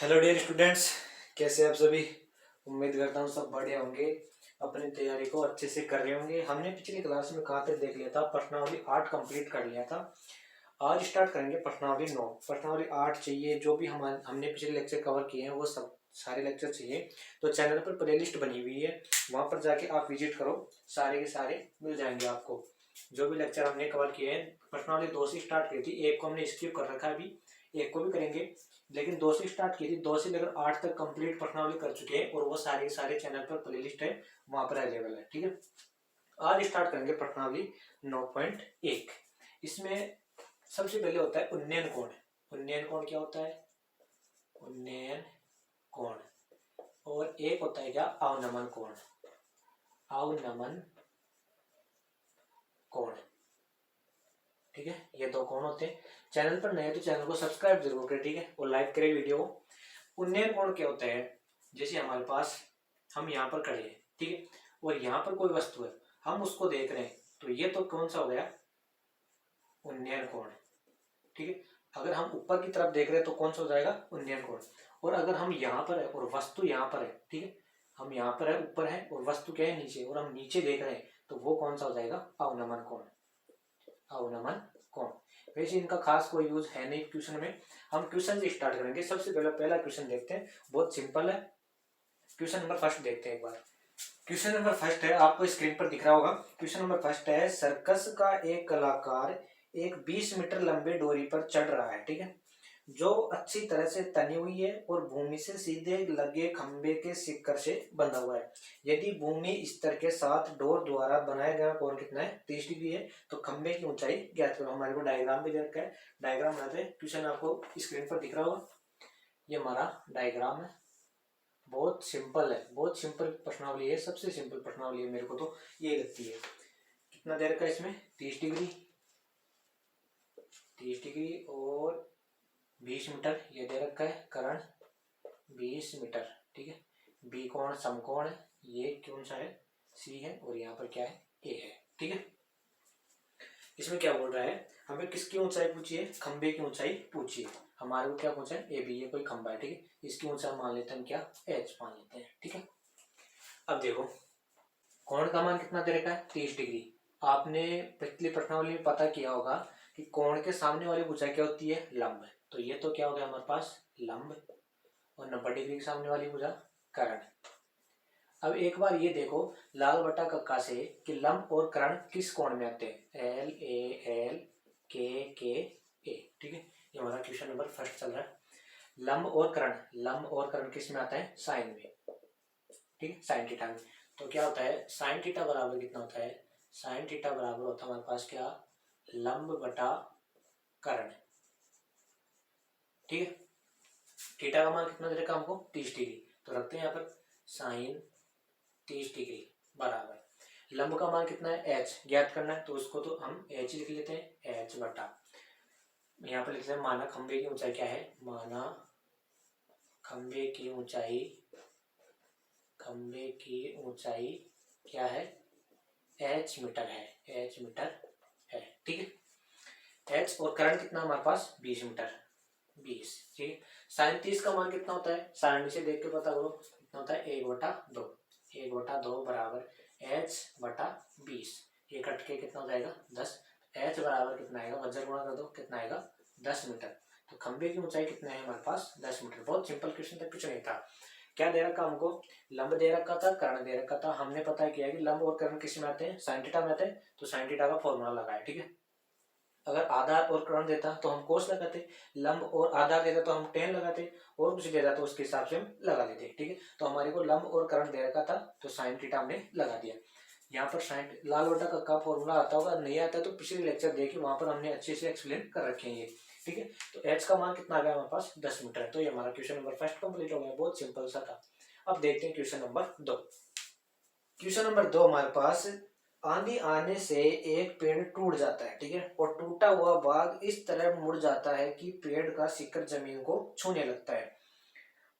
Hello dear students, कैसे आप सभी। उम्मीद करता हूँ सब बढ़िया होंगे, अपनी तैयारी को अच्छे से कर रहे होंगे। हमने पिछली क्लास में कहाँ तक देख लिया था, प्रश्नावली 8 कंप्लीट कर लिया था। आज स्टार्ट करेंगे प्रश्नावली 9। प्रश्नावली 8 चाहिए, जो भी हमने पिछले लेक्चर कवर किए हैं वो सब सारे लेक्चर चाहिए। तो चैनल पर प्लेलिस्ट बनी हुई है, वहाँ पर जाके आप विजिट करो, सारे के सारे मिल जाएंगे आपको। जो भी लेक्चर हमने कवर किए हैं, प्रश्नावली 2 से स्टार्ट की थी, एक को हमने स्किप कर रखा है, अभी एक को भी करेंगे, लेकिन 2 से स्टार्ट की थी। 2 से लेकर 8 तक कंप्लीट प्रश्नावली कर चुके हैं और वो सारे के सारे चैनल पर प्लेलिस्ट है, वहां पर अवेलेबल है। ठीक है, आज स्टार्ट करेंगे प्रश्नावली 9.1। इसमें सबसे पहले होता है उन्नयन कोण। उन्नयन कोण क्या होता है? उन्नयन कोण। और एक होता है क्या? अवनमन कोण। अवनमन कोण, ठीक है, ये दो कोण होते हैं। चैनल पर नए तो चैनल को सब्सक्राइब जरूर करें, ठीक है, और लाइक करें वीडियो को। उन्नयन कोण क्या होता है? जैसे हमारे पास, हम यहाँ पर खड़े हैं, ठीक है, और यहाँ पर कोई वस्तु है, हम उसको देख रहे हैं, तो ये तो कौन सा हो गया? उन्नयन कोण, ठीक है। अगर हम ऊपर की तरफ देख रहे हैं तो कौन सा हो जाएगा? उन्नयन कोण। और अगर हम यहाँ पर है और वस्तु यहाँ पर है, ठीक है, हम यहाँ पर है, ऊपर है, और वस्तु क्या है? नीचे, और हम नीचे देख रहे हैं, तो वो कौन सा हो जाएगा? अवनमन कोण। अवनमन कोण। वैसे इनका खास कोई यूज है नहीं क्वेश्चन में। हम क्वेश्चन से स्टार्ट करेंगे। सबसे पहला क्वेश्चन देखते हैं, बहुत सिंपल है। क्वेश्चन नंबर फर्स्ट देखते हैं एक बार। क्वेश्चन नंबर फर्स्ट है, आपको स्क्रीन पर दिख रहा होगा। क्वेश्चन नंबर फर्स्ट है, सर्कस का एक कलाकार एक 20 मीटर लंबे डोरी पर चढ़ रहा है, ठीक है, जो अच्छी तरह से तनी हुई है और भूमि से सीधे लगे खंबे के शिखर से बंधा हुआ है। यदि भूमि स्तर के साथ डोर द्वारा बनाया गया कोण कितना है? 30 डिग्री है। तो खंबे की ऊंचाई ज्ञात करो। हमारे को डायग्राम भी दे रखा है, डायग्राम बनाते हैं। क्वेश्चन आपको स्क्रीन पर दिख रहा होगा, ये हमारा डायग्राम है। बहुत सिंपल है, बहुत सिंपल प्रश्नावली है, सबसे सिंपल प्रश्नावली है, मेरे को तो ये लगती है। कितना दे रखा है इसमें? 30 डिग्री, 30 डिग्री और 20 मीटर ये दे रखा है, कर्ण 20 मीटर, ठीक है। बी कोण समकोण है, ये कौन सा है? सी है, और यहाँ पर क्या है? ए है, ठीक है। इसमें क्या बोल रहा है? हमें किसकी ऊंचाई पूछी है? खंबे की ऊंचाई पूछी है। हमारे को क्या पूछा है? ए बी, ये कोई खंबा है, ठीक है, इसकी ऊंचाई मान लेते हैं क्या? एच मान लेते हैं, ठीक है। अब देखो, कोण का मान कितना दे रखा है? 30 डिग्री। आपने पिछली प्रश्नावली में पता किया होगा कि कोण के सामने वाली भुजा क्या होती है? लंब। तो ये तो क्या हो गया हमारे पास? लंब। और 90 डिग्री के सामने वाली भुजा कर्ण। अब एक बार ये देखो लाल बटा कक्का से कि लंब और कर्ण किस कोण में आते हैं? एल ए एल, के ए, ठीक है। ये हमारा क्वेश्चन नंबर फर्स्ट चल रहा है। लंब और कर्ण, लंब और कर्ण किस में आता है? साइन में, ठीक है, साइन थीटा में। तो क्या होता है? साइन थीटा बराबर कितना होता है? साइन थीटा बराबर होता है हमारे पास क्या? लंब बटा कर्ण, ठीक है। थीटा का मान कितना दे रखा हमको? 30 डिग्री। तो रखते हैं यहाँ पर साइन 30 डिग्री बराबर लंब का मान कितना है? एच ज्ञात करना है, तो उसको तो हम एच लिख लेते हैं, एच बटा, यहाँ पर लिखते हैं माना खंबे की ऊंचाई क्या है? माना खंबे की ऊंचाई, खंबे की ऊंचाई क्या है? एच मीटर है, एच मीटर है, ठीक है। एच और करंट कितना हमारे पास? 20 मीटर, 20, ठीक है। साइन 30 का मान कितना होता है? सारणी से देख के पता करो, कितना होता है? 1/2, 1/2 बराबर एच बटा 20। ये कट के कितना हो जाएगा? 10। एच बराबर कितना आएगा? वज्र गुणा कर दो, कितना आएगा? 10 मीटर। तो खंबे की ऊंचाई कितना है हमारे पास? 10 मीटर। बहुत सिंपल क्वेश्चन था, कुछ नहीं था। क्या दे रखा हमको? लंब दे रखा था, कर्ण दे रखा था। हमने पता किया कि लंब और कर्ण किस में आते हैं? साइन थीटा में आते हैं। तो साइन थीटा का फॉर्मूला लगाया, ठीक है। अगर आधार और कर्ण देता तो हम कोस लगाते, लंब और आधार देता तो हम टेन लगाते, और कुछ देता तो उसके हिसाब से हम लगा लेते, ठीक है। तो हमारे को लंब और कर्ण दे रखा था, तो साइन थीटा हमने लगा दिया। यहाँ पर साइन लाल बटा का फॉर्मूला आता होगा, नहीं आता तो पिछले लेक्चर देखिए, वहां पर हमने अच्छे से एक्सप्लेन कर रखे हैं ये, ठीक है। तो एच का मान कितना आ गया हमारे पास? 10 मीटर। तो ये हमारा क्वेश्चन नंबर फर्स्ट कंप्लीट हो गया, बहुत सिंपल सा था। अब देखते हैं क्वेश्चन नंबर 2। क्वेश्चन नंबर 2 हमारे पास, आंधी आने से एक पेड़ टूट जाता है, ठीक है, और टूटा हुआ भाग इस तरह मुड़ जाता है कि पेड़ का शिखर जमीन को छूने लगता है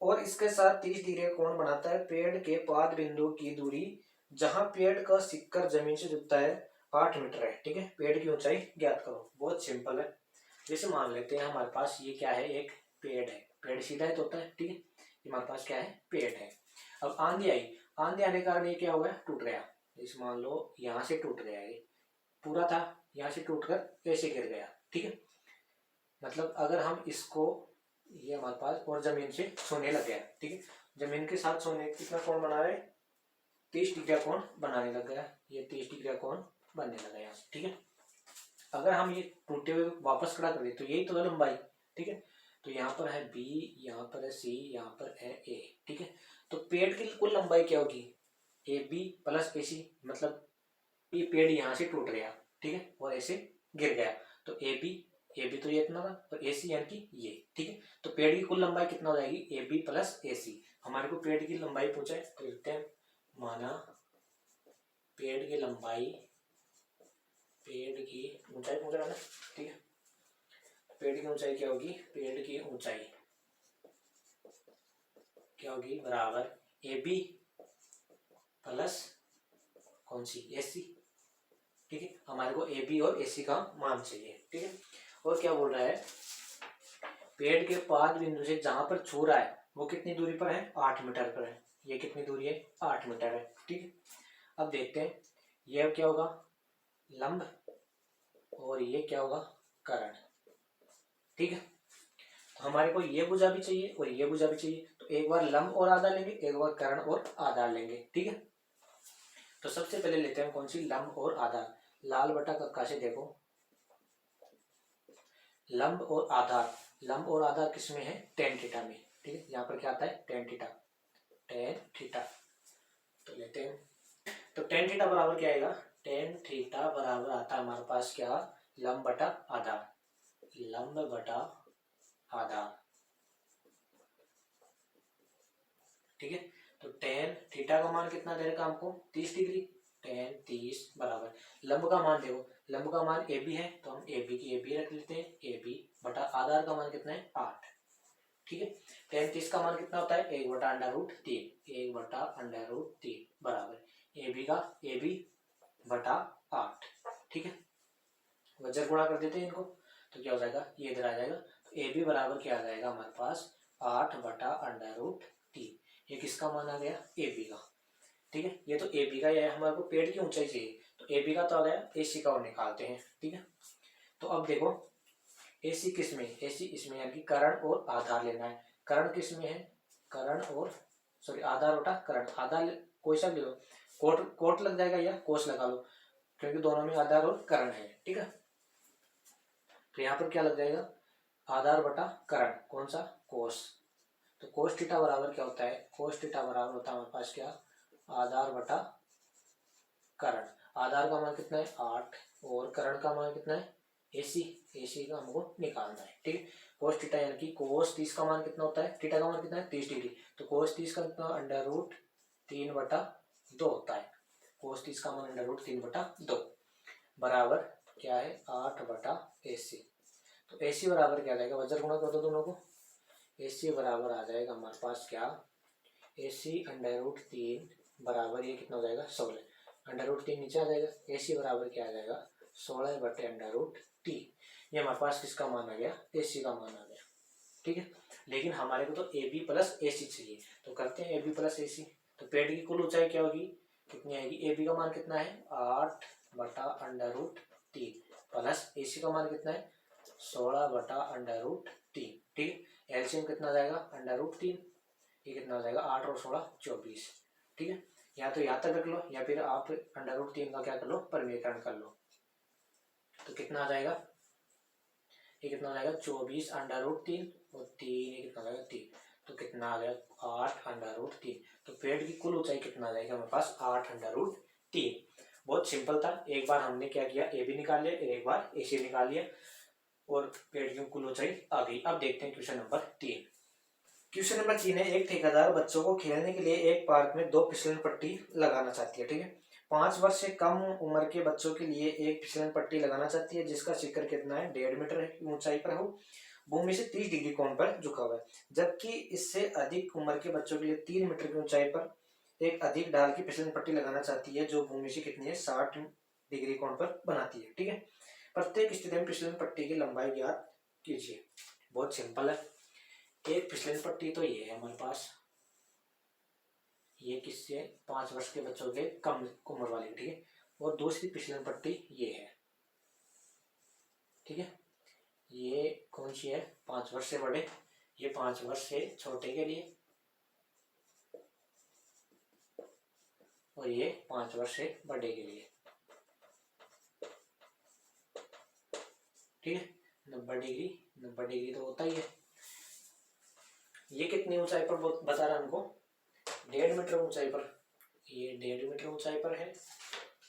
और इसके साथ 30 डिग्री का कोण बनाता है। पेड़ के पाद बिंदु की दूरी जहां पेड़ का शिखर जमीन से जुड़ता है 8 मीटर है, ठीक है। पेड़ की ऊंचाई ज्ञात करो। बहुत सिंपल है। जैसे मान लेते हैं हमारे पास ये क्या है? एक पेड़ है, पेड़ सीधा ही तो होता है, ठीक है। ये हमारे पास क्या है, पेड़ है। अब आंधी आई, आंधी आने के कारण ये क्या हो गया, टूट गया। जैसे मान लो यहाँ से टूट गया, ये पूरा था, यहाँ से टूटकर ऐसे गिर गया, ठीक है। मतलब अगर हम इसको, ये हमारे पास और जमीन से सोने लग गया, ठीक है। जमीन के साथ सोने कितना कोण बना रहे, 30 डिग्री कोण बनाने लग गया। ये 30 डिग्री कोण बनने लगा यहाँ से, ठीक है। अगर हम ये टूटे हुए वापस खड़ा कर दे तो यही तो है लंबाई, ठीक है। तो यहाँ पर है बी, यहाँ पर है सी, यहाँ पर है ए, ठीक है। तो पेड़ की कुल लंबाई क्या होगी, ए बी प्लस ए सी। मतलब ये पेड़ यहाँ से टूट गया, ठीक है, और ऐसे गिर गया, तो ए बी तो ये इतना था, और ए सी यानी कि ये, ठीक है। तो पेड़ की कुल लंबाई कितना हो जाएगी, ए बी प्लस ए सी। हमारे को पेड़ की लंबाई पूछा है तो लिखते हैं, माना पेड़ की लंबाई, पेड़ की ऊंचाई पूछ रहा है, ठीक है। पेड़ की ऊंचाई क्या होगी, पेड़ की ऊंचाई क्या होगी, बराबर ए बी प्लस कौन सी, ए सी, ठीक है। हमारे को ए बी और ए सी का मान चाहिए, ठीक है। और क्या बोल रहा है, पेड़ के पाद बिंदु से जहां पर छू रहा है वो कितनी दूरी पर है, 8 मीटर पर है। ये कितनी दूरी है, 8 मीटर है, ठीक है। अब देखते हैं ये क्या होगा, लंब, और ये क्या होगा, कर्ण, ठीक है। तो हमारे को ये भुजा भी चाहिए और ये भुजा भी चाहिए, तो एक बार लंब और आधार लेंगे, एक बार कर्ण और आधार लेंगे, ठीक है। तो सबसे पहले लेते हैं कौन सी, लंब और आधार। लाल बटा कक्का से देखो, लंब और आधार, लंब और आधार किसमें है, टेन थीटा में, ठीक है। यहाँ पर क्या आता है, टेन थीटा, टेन थीटा। तो लेते हैं, तो टेन थीटा बराबर क्या आएगा, टेन थीटा बराबर आता है हमारे पास क्या, लंब बटा आधार, लंब बटा आधार, ठीक है। तो टेन थीटा का मान कितना दे रखा हमको, 30 डिग्री, टेन 30 बराबर लंब का मान देखो, लंब का मान ए बी है तो हम ए बी की ए बी रख लेते हैं, ए बी बटा आधार का मान कितना है, 8, ठीक है। टेन 30 का मान कितना होता है, 1/√3, 1/√3 बराबर ए बी बटा 8, ठीक है। वजन गुणा कर देते हैं इनको, तो क्या हो जाएगा, ये इधर आ जाएगा। तो ए बी बराबर क्या आ जाएगा हमारे पास, 8/√3। ये किसका मान आ गया, ए बी का, ठीक है। ये तो ए बी का है, हमारे को पेड़ की ऊंचाई चाहिए, तो ए बी का तो आ गया, ए सी का और निकालते हैं, ठीक है। तो अब देखो ए सी किस में, ए सी इसमें, यानी कि कर्ण और आधार लेना है। कर्ण किस में है, कर्ण और सॉरी आधार बटा कर्ण, आधार कोई सा ले लो, कोट लग जाएगा या कोस लगा लो, क्योंकि दोनों में आधार और कर्ण है, ठीक है। तो यहाँ पर क्या लग जाएगा, आधार बटा कर्ण, कौन सा, कोस। तो कोस थीटा बराबर क्या होता है, कोस थीटा बराबर होता है हमारे पास क्या, आधार बटा कर्ण। आधार का मान कितना है, 8, और कर्ण का मान कितना है, एसी, एसी का हमको निकालना है, ठीक है। कोस थीटा यानी कि कोस 30 का मान कितना होता है, थीटा का मान कितना है, 30 डिग्री, तो कोस 30 का कितना, √3/2 होता है। कोस 30 का मान √3/2 बराबर क्या है, 8/AC। तो AC बराबर क्या आ जाएगा, वज्र गुणा कर दो दोनों को, AC बराबर आ जाएगा हमारे पास क्या, AC √3 बराबर ये कितना हो जाएगा, 16, √3 नीचे आ जाएगा, AC बराबर क्या आ जाएगा, 16/√3। ये हमारे पास किसका मान आ गया, AC का मान आ गया, ठीक है। लेकिन हमारे को तो AB प्लस AC चाहिए, तो करते हैं AB प्लस AC। तो पेड़ की कुल ऊंचाई क्या होगी, कितनी आएगी, AB का मान कितना है, 8/√3 प्लस AC का मान कितना है, 16/√3, ठीक है। एलसीएम कितना आ जाएगा, √3, ये कितना हो जाएगा, 8 और 16 24, ठीक है। या तो यहाँ तक रख लो या फिर आप √3 का क्या कर लो, परिमेयकरण कर लो, तो कितना आ जाएगा, ये कितना आ जाएगा, 24/√3 और 3, ये कितना आ जाएगा 3, तो कितना आ गया, 8/√3। तो पेड़ की कुल ऊंचाई कितना आ जाएगा हमारे पास, 8/√3। बहुत सिंपल था, एक बार हमने क्या किया, ए बी निकाल लिया, एक बार ए सी निकाल लिया, और पेड़ की कुल ऊंचाई आ गई। अब देखते हैं क्वेश्चन नंबर 3। क्वेश्चन नंबर 3 है, एक ठेकेदार बच्चों को खेलने के लिए एक पार्क में 2 फिसलन पट्टी लगाना चाहती है, ठीक है। 5 वर्ष से कम उम्र के बच्चों के लिए एक फिसलन पट्टी लगाना चाहती है जिसका शिखर कितना है, 1.5 मीटर की ऊंचाई पर हो, भूमि से 30 डिग्री कोण पर झुका हुआ है। जबकि इससे अधिक उम्र के बच्चों के लिए 3 मीटर की ऊंचाई पर एक अधिक ढाल की फिसलन पट्टी लगाना चाहती है जो भूमि से कितनी है, 60 डिग्री कोण पर बनाती है, ठीक है। प्रत्येक स्थिति में फिसलन पट्टी की लंबाई ज्ञात कीजिए। बहुत सिंपल है, एक फिसलन पट्टी तो ये है हमारे पास, ये किससे 5 वर्ष के बच्चों के कम उम्र वाले, ठीक है। और दूसरी फिसलन पट्टी ये है, ठीक है। ये कौन सी है, 5 वर्ष से बड़े, ये 5 वर्ष से छोटे के लिए, और ये 5 वर्ष से बड़े के लिए, ठीक है। 90 डिग्री तो होता ही है। ये कितनी ऊंचाई पर बता रहा है हमको, 1.5 मीटर ऊंचाई पर, ये 1.5 मीटर ऊंचाई पर है।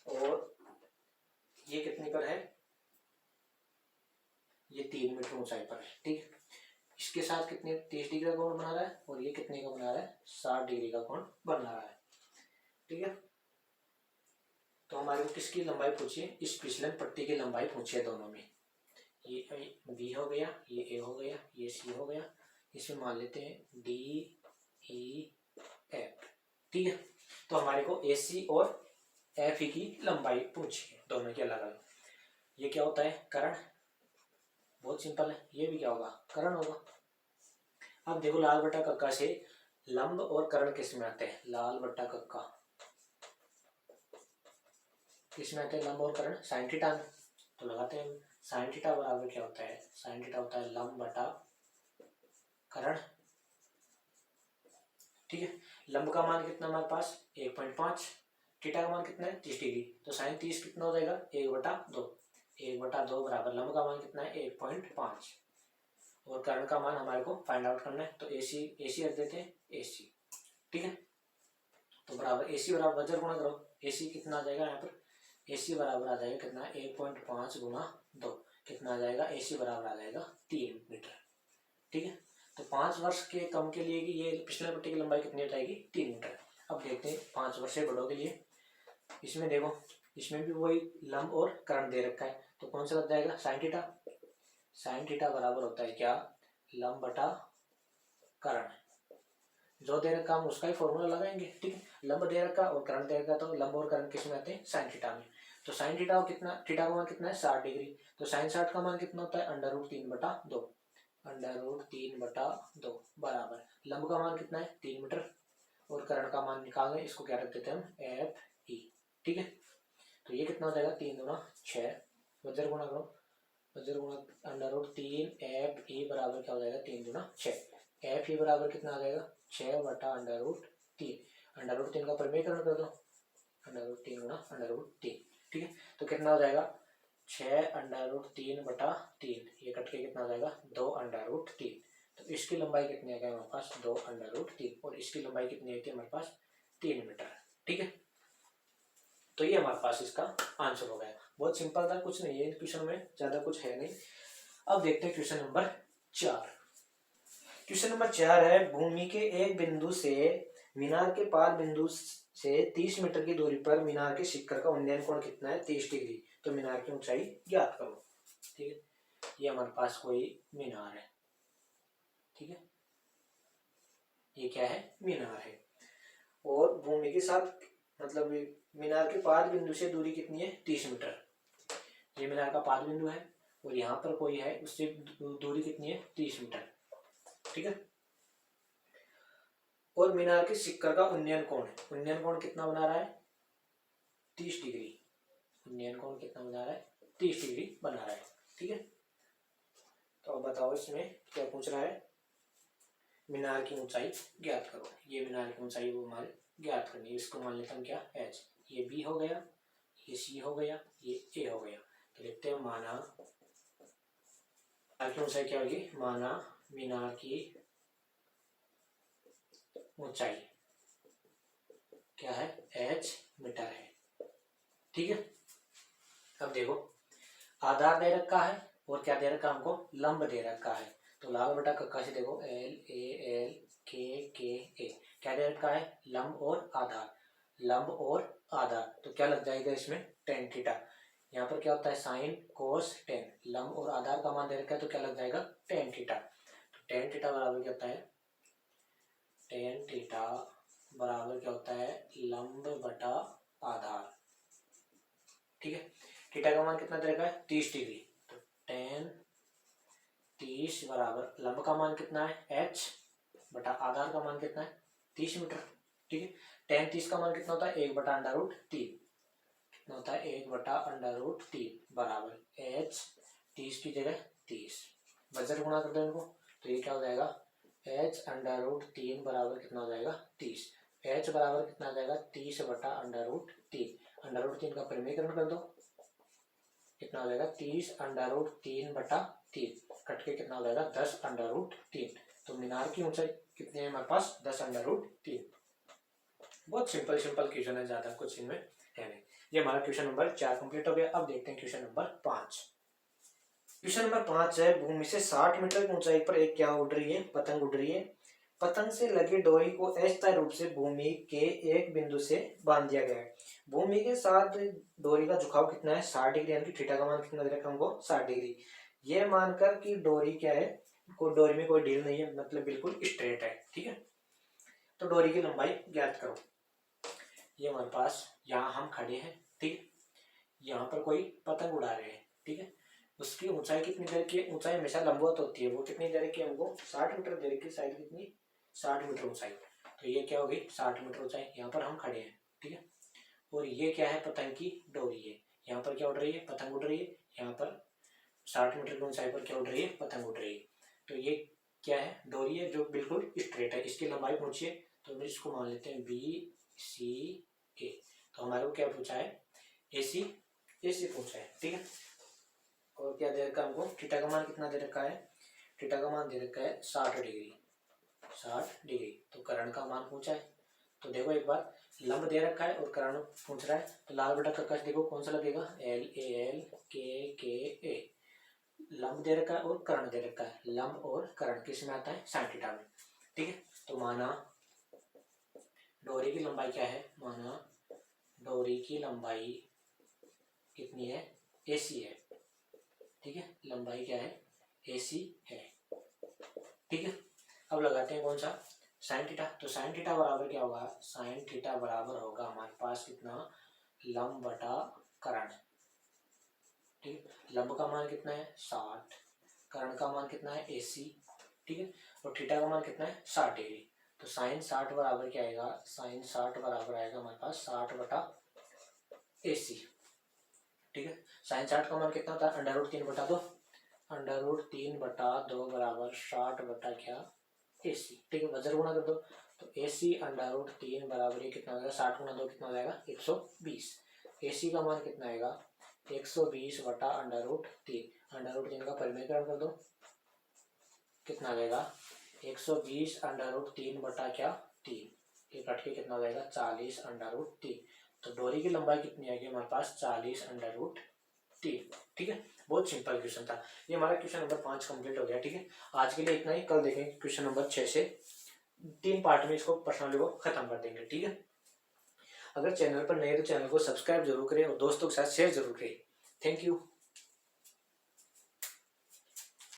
और ये कितनी पर है, ये 3 मीटर ऊंचाई पर है, ठीक है। इसके साथ कितने 30 डिग्री का कोण बना रहा है, और ये कितने का बना रहा है, 60 डिग्री का कोण बना रहा है, ठीक है। तो हमारे को किसकी लंबाई पूछी है, इस फिसलन पट्टी की लंबाई पूछी है दोनों में। ये बी हो गया, ये ए हो गया, ये सी हो गया, इसमें मान लेते हैं डी ई एफ, ठीक है। तो हमारे को ए सी और एफ ई की लंबाई पूछी है दोनों की अलग अलग। ये क्या होता है, कर्ण, बहुत सिंपल है। ये भी क्या होगा, कर्ण होगा। अब देखो लाल बटा कक्का से लंब और कर्ण किस में आते हैं, लाल बटा कक्का किस में आते हैं, लंब और कर्ण साइन थीटा में। तो लगाते हैं साइन थीटा बराबर क्या होता है, साइन थीटा होता है लंब बटा कर्ण, ठीक है। लंब का मान कितना हमारे पास 1.5, थीटा का मान कितना है 30 डिग्री, तो साइन 30 कितना हो जाएगा 1/2, 1/2 बराबर लंब का मान कितना है 1.5, और कर्ण का मान हमारे को फाइंड आउट करना है। तो AC रख देते हैं, AC, ठीक है। तो बराबर AC बराबर वज्र गुणा करो, AC कितना आ जाएगा यहाँ पर, AC बराबर आ जाएगा कितना 1.5 गुणा 2, कितना आ जाएगा, AC बराबर आ जाएगा 3 मीटर, ठीक है। तो 5 वर्ष के कम के लिए ये फिसलन पट्टी की लंबाई कितनी हो जाएगी 3 मीटर। अब देखते हैं 5 वर्ष से बड़ों के लिए। इसमें देखो, इसमें भी वही लंब और कर्ण दे रखा है, तो कौन सा लग जाएगा, साइन थीटा। साइन थीटा बराबर होता है क्या, लंब बटा कर्ण, जो दे रखा हम उसका ही फॉर्मूला लगाएंगे, ठीक है। लंब दे रखा और कर्ण दे रखा, तो लंब और कर्ण किस में आते हैं, साइन थीटा में। तो साइन थीटा कितना, थीटा का मान कितना है 60 डिग्री, तो साइन 60 का मान कितना होता है √3/2, √3/2 बराबर लंब का मान कितना है 3 मीटर, और कर्ण का मान निकालना है, इसको क्या रख देते हैं हम FE, ठीक है। तो ये कितना हो जाएगा 3 दूना 6, वज्र गुणा करो, वज्र गुणा √3 FE बराबर क्या हो जाएगा 3 दूना 6, FE बराबर कितना आ जाएगा 6/√3, √3 का परिमेयकरण कर दो, √3 गुणा √3, ठीक है। तो कितना हो जाएगा 6√3/3, ये कट के कितना आ जाएगा 2√3। तो इसकी लंबाई कितनी आ गई हमारे पास 2√3, और इसकी लंबाई कितनी होती है हमारे पास 3 मीटर, ठीक है। तो ये हमारे पास इसका आंसर हो गया, बहुत सिंपल था, कुछ नहीं है क्वेश्चन में, ज्यादा कुछ है नहीं। अब देखते हैं क्वेश्चन नंबर 4। क्वेश्चन नंबर 4 है, भूमि के एक बिंदु से मीनार के पार बिंदु से 30 मीटर की दूरी पर मीनार के शिखर का उन्नयन कोण कितना है 30 डिग्री, तो मीनार की ऊंचाई ज्ञात करो, ठीक है। ये हमारे पास कोई मीनार है, ठीक है, ये क्या है मीनार है, और भूमि के साथ मतलब मीनार के पाद बिंदु से दूरी कितनी है 30 मीटर, ये मीनार का पाद बिंदु है, और यहाँ पर कोई है उससे दूरी कितनी है 30 मीटर, ठीक है। और मीनार के शिखर का उन्नयन कोण है, उन्नयन कोण कितना बना रहा है 30 डिग्री, उन्नयन कोण कितना बना रहा है 30 डिग्री बना रहा है, ठीक है। तो अब बताओ इसमें क्या पूछ रहा है, मीनार की ऊंचाई ज्ञात करो। ये मीनार की ऊंचाई वो हमारे ज्ञात करनी है, इसको मान लेते हैं क्या H, ये B हो गया, ये C हो गया, ये A हो गया। तो लिखते हैं माना मीनार की ऊंचाई क्या होगी, माना मीनार की ऊंचाई क्या है H मीटर है, ठीक है। अब देखो आधार दे रखा है और क्या दे रखा है हमको, लंब दे रखा है। तो लाल बटा कक्का से देखो LAL KKA क्या दे रखा है, लंब और आधार, लंब और आधार, तो क्या लग जाएगा इसमें tan थीटा। यहाँ पर क्या होता है साइन कोस टेन, लंब और आधार का मान दे रखा है, तो क्या लग जाएगा tan थीटा। तो tan थीटा बराबर क्या होता है, tan थीटा बराबर क्या होता है लंब बटा आधार, ठीक है। थीटा का मान कितना दे रखा है 30 डिग्री, तो tan 30 बराबर लंब का मान कितना है h बटा आधार का मान कितना है 30 मीटर। ठीक है, tan 30 का मान कितना होता है 1 बटा अंडर रूट 3, कितना होता है 1 बटा अंडर रूट 3 बराबर h 30 की जगह 30, वजन गुणा कर दो इनको तो ये क्या हो जाएगा h अंडर रूट 3 बराबर कितना हो जाएगा 30, h बराबर कितना आ जाएगा 30 बटा अंडर रूट 3, अंडर रूट 3 का परिमेयकरण कर दो कितना हो जाएगा 30 अंडर रूट 3 बटा 3, कट के कितना हो जाएगा 10 अंडर रूट 3। तो मीनार की ऊंचाई कितनी है हमारे पास 10 अंडर रूट 3। बहुत सिंपल सिंपल क्वेश्चन है, ज्यादा कुछ इनमें है नहीं। ये हमारा क्वेश्चन नंबर 4 कंप्लीट हो गया। अब देखते हैं क्वेश्चन नंबर 5। क्वेश्चन नंबर 5 है, भूमि से 60 मीटर की ऊंचाई पर एक क्या उड़ रही है, पतंग उड़ रही है। पतंग से लगी डोरी को अस्थायी रूप से भूमि के एक बिंदु से बांध दिया गया है। भूमि के साथ डोरी का झुकाव कितना है 60 डिग्री, यानी कि थीटा का मान कितना दे रखा है हमको 60 डिग्री। ये मानकर कि डोरी क्या है, डोरी में कोई ढील नहीं है, मतलब बिल्कुल स्ट्रेट है। ठीक है, तो डोरी की लंबाई ज्ञात करो। ये हमारे पास यहाँ हम खड़े हैं, ठीक है, यहाँ पर कोई पतंग उड़ा रहे हैं। ठीक है, उसकी ऊंचाई कितनी दे रखी है, ऊंचाई हमेशा लंबवत होती है, वो कितनी दे रखी है हमको 60 मीटर दे रखी है, साइड कितनी 60 मीटर ऊंचाई। तो ये क्या होगी 60 मीटर ऊंचाई, यहाँ पर हम खड़े हैं। ठीक है, और ये क्या है पतंग की डोरी है, यहाँ पर क्या उड़ रही है पतंग उड़ रही है, यहाँ पर 60 मीटर की ऊंचाई पर क्या उड़ रही है पतंग उड़ रही है। तो ये क्या है डोरी है जो बिल्कुल स्ट्रेट है, इसकी लंबाई पूछिए तो हम इसको मान लेते हैं BCA। तो हमारे को क्या पूछा है AC पूछा है। ठीक है, और क्या दे रखा है हमको थीटा का मान कितना दे रखा है, थीटा का मान दे रखा है 60 डिग्री, 60 डिग्री। तो कर्ण का मान पूछा है, तो देखो एक बार लंब दे रखा है और कर्ण पूछ रहा है, तो लाल बटा कक्का देखो कौन सा लगेगा LAL KKA। लंब दे रखा है और कर्ण दे रखा है, लंब और कर्ण किस में आता है साइन थीटा में। ठीक है, तो माना डोरी की लंबाई क्या है, माना डोरी की लंबाई कितनी है AC है। ठीक है, लंबाई क्या है AC है। ठीक है, अब लगाते हैं कौन सा साइन थीटा। तो साइन थीटा बराबर क्या होगा, साइन थीटा बराबर होगा हमारे पास कितना लंब बटा कर्ण। ठीक है, लंब का मान कितना है 60, कर्ण का मान कितना है AC। ठीक है, और थीटा का मान कितना है 60 डिग्री। तो साइन 60 बराबर क्या आएगा, साइन 60 बराबर आएगा हमारे पास 60 बटा AC। ठीक है, साइन 60 का मान कितना होता है अंडर रूट 3 बटा 2, अंडर रूट 3 बटा 2 बराबर 60 बटा क्या AC। ठीक है, वजन गुणा कर दो तो AC अंडर रूट 3 बराबर ये कितना हो जाएगा 60 गुणा 2 कितना हो जाएगा 120। AC का मान कितना आएगा 120 बटा अंडर रूट 3, अंडर रूट 3 का परिमेयकरण कर दो कितना आ जाएगा 120 अंडर रूट 3 बटा क्या 3, ये कट के कितना हो जाएगा 40 अंडर रूट 3। तो डोरी की लंबाई कितनी आएगी हमारे पास 40 अंडर रूट 3। ठीक है, बहुत सिंपल क्वेश्चन था। ये हमारा क्वेश्चन नंबर 5 कंप्लीट हो गया। ठीक है, आज के लिए इतना ही, कल देखेंगे क्वेश्चन नंबर 6 से 3 पार्ट में इसको पर्सनली वो खत्म कर देंगे। ठीक है, अगर चैनल पर नए तो चैनल को सब्सक्राइब जरूर करें और दोस्तों के साथ शेयर जरूर करें। Thank you.